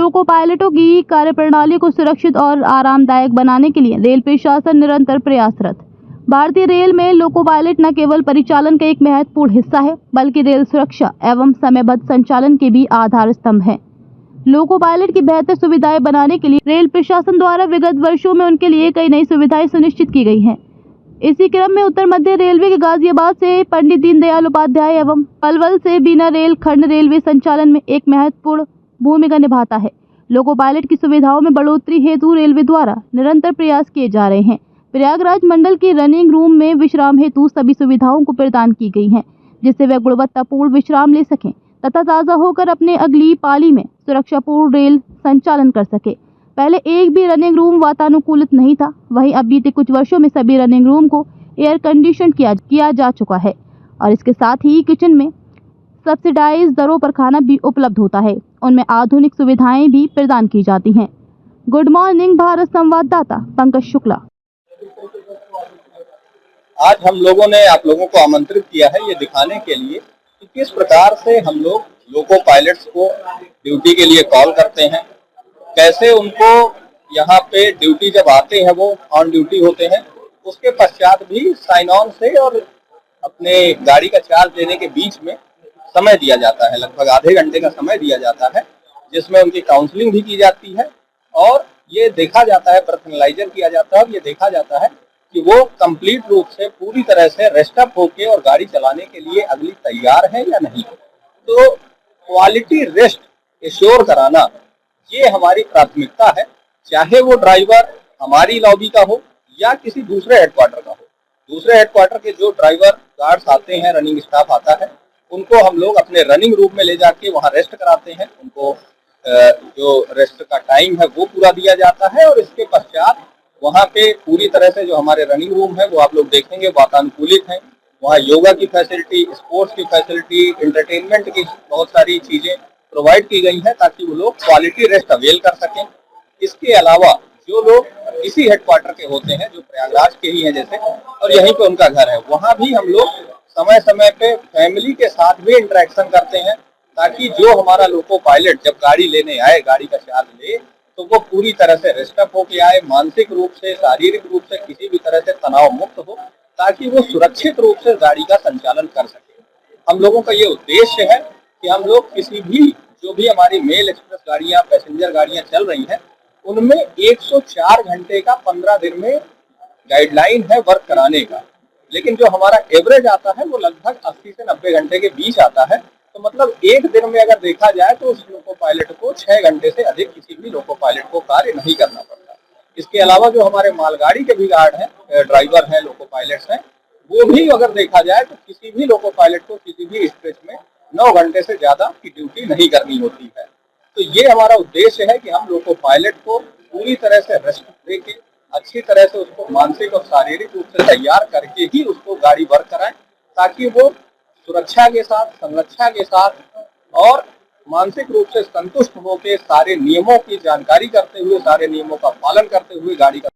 लोको पायलटों की कार्यप्रणाली को सुरक्षित और आरामदायक बनाने के लिए रेल प्रशासन निरंतर प्रयासरत। भारतीय रेल में लोको पायलट न केवल परिचालन का एक महत्वपूर्ण हिस्सा है, बल्कि रेल सुरक्षा एवं समयबद्ध संचालन के भी आधार स्तंभ है। लोको पायलट की बेहतर सुविधाएं बनाने के लिए रेल प्रशासन द्वारा विगत वर्षों में उनके लिए कई नई सुविधाएं सुनिश्चित की गई हैं। इसी क्रम में उत्तर मध्य रेलवे के गाजियाबाद से पंडित दीनदयाल उपाध्याय एवं पलवल से बिना रेल खंड रेलवे संचालन में एक महत्वपूर्ण भूमिका निभाता है। लोको पायलट की सुविधाओं में बढ़ोतरी हेतु रेलवे द्वारा निरंतर प्रयास किए जा रहे हैं। प्रयागराज मंडल की रनिंग रूम में विश्राम हेतु सभी सुविधाओं को प्रदान की गई हैं, जिससे वे गुणवत्तापूर्ण विश्राम ले सकें तथा ताज़ा होकर अपने अगली पाली में सुरक्षापूर्ण रेल संचालन कर सके। पहले एक भी रनिंग रूम वातानुकूलित नहीं था, वहीं अब बीते कुछ वर्षों में सभी रनिंग रूम को एयर कंडीशन किया जा चुका है और इसके साथ ही किचन में सब्सिडाइज दरों पर खाना भी उपलब्ध होता है। उनमें आधुनिक सुविधाएं भी प्रदान की जाती हैं। गुड मॉर्निंग भारत संवाददाता पंकज शुक्ला। आज हम लोगों ने आप लोगों को आमंत्रित किया है ये दिखाने के लिए कि किस प्रकार से हम लोग लोको पायलट्स को ड्यूटी के लिए कॉल करते हैं, कैसे उनको यहाँ पे ड्यूटी जब आते हैं वो ऑन ड्यूटी होते हैं, उसके पश्चात भी साइन ऑन से और अपने गाड़ी का चार्ज लेने के बीच में समय दिया जाता है। लगभग आधे घंटे का समय दिया जाता है, जिसमें उनकी काउंसलिंग भी की जाती है और ये देखा जाता है, पर्सनलाइजर किया जाता है और ये देखा जाता है कि वो कंप्लीट रूप से पूरी तरह से रेस्ट अप होके और गाड़ी चलाने के लिए अगली तैयार है या नहीं। तो क्वालिटी रेस्ट एश्योर कराना ये हमारी प्राथमिकता है, चाहे वो ड्राइवर हमारी लॉबी का हो या किसी दूसरे हेडक्वार्टर का हो। दूसरे हेडक्वार्टर के जो ड्राइवर गार्ड्स आते हैं, रनिंग स्टाफ आता है, उनको हम लोग अपने रनिंग रूम में ले जाके वहाँ रेस्ट कराते हैं। उनको जो रेस्ट का टाइम है वो पूरा दिया जाता है और इसके पश्चात वहाँ पे पूरी तरह से जो हमारे रनिंग रूम है वो आप लोग देखेंगे वातानुकूलित है। वहाँ योगा की फैसिलिटी, स्पोर्ट्स की फैसिलिटी, एंटरटेनमेंट की बहुत सारी चीजें प्रोवाइड की गई हैं ताकि वो लोग क्वालिटी रेस्ट अवेल कर सकें। इसके अलावा जो लोग इसी हेडक्वार्टर के होते हैं, जो प्रयागराज के ही हैं जैसे, और यहीं पे उनका घर है, वहाँ भी हम लोग समय समय पे फैमिली के साथ भी इंटरेक्शन करते हैं ताकि जो हमारा लोको पायलट जब गाड़ी लेने आए, गाड़ी का चार्ज ले, तो वो पूरी तरह से रेस्ट अप होके आए, मानसिक रूप से, शारीरिक रूप से किसी भी तरह से तनाव मुक्त हो, ताकि वो सुरक्षित रूप से गाड़ी का संचालन कर सके। हम लोगों का ये उद्देश्य है कि हम लोग किसी भी जो भी हमारी मेल एक्सप्रेस गाड़ियां, पैसेंजर गाड़ियां चल रही हैं, उनमें 104 घंटे का 15 दिन में गाइडलाइन है वर्क कराने का, लेकिन जो हमारा एवरेज आता है वो लगभग 80 से 90 घंटे के बीच आता है। तो मतलब एक दिन में अगर देखा जाए तो उस लोको पायलट को 6 घंटे से अधिक किसी भी लोको पायलट को कार्य नहीं करना पड़ता। इसके अलावा जो हमारे मालगाड़ी के भी गार्ड हैं, ड्राइवर हैं, लोको पायलट्स हैं, वो भी अगर देखा जाए तो किसी भी लोको पायलट को किसी भी स्ट्रेच में 9 घंटे से ज्यादा की ड्यूटी नहीं करनी होती है। तो ये हमारा उद्देश्य है कि हम लोको पायलट को पूरी तरह से रेस्ट देके अच्छी तरह से उसको मानसिक और शारीरिक रूप से तैयार करके ही उसको गाड़ी वर्क कराएं, ताकि वो सुरक्षा के साथ, संरक्षा के साथ और मानसिक रूप से संतुष्ट होकर सारे नियमों की जानकारी करते हुए, सारे नियमों का पालन करते हुए गाड़ी का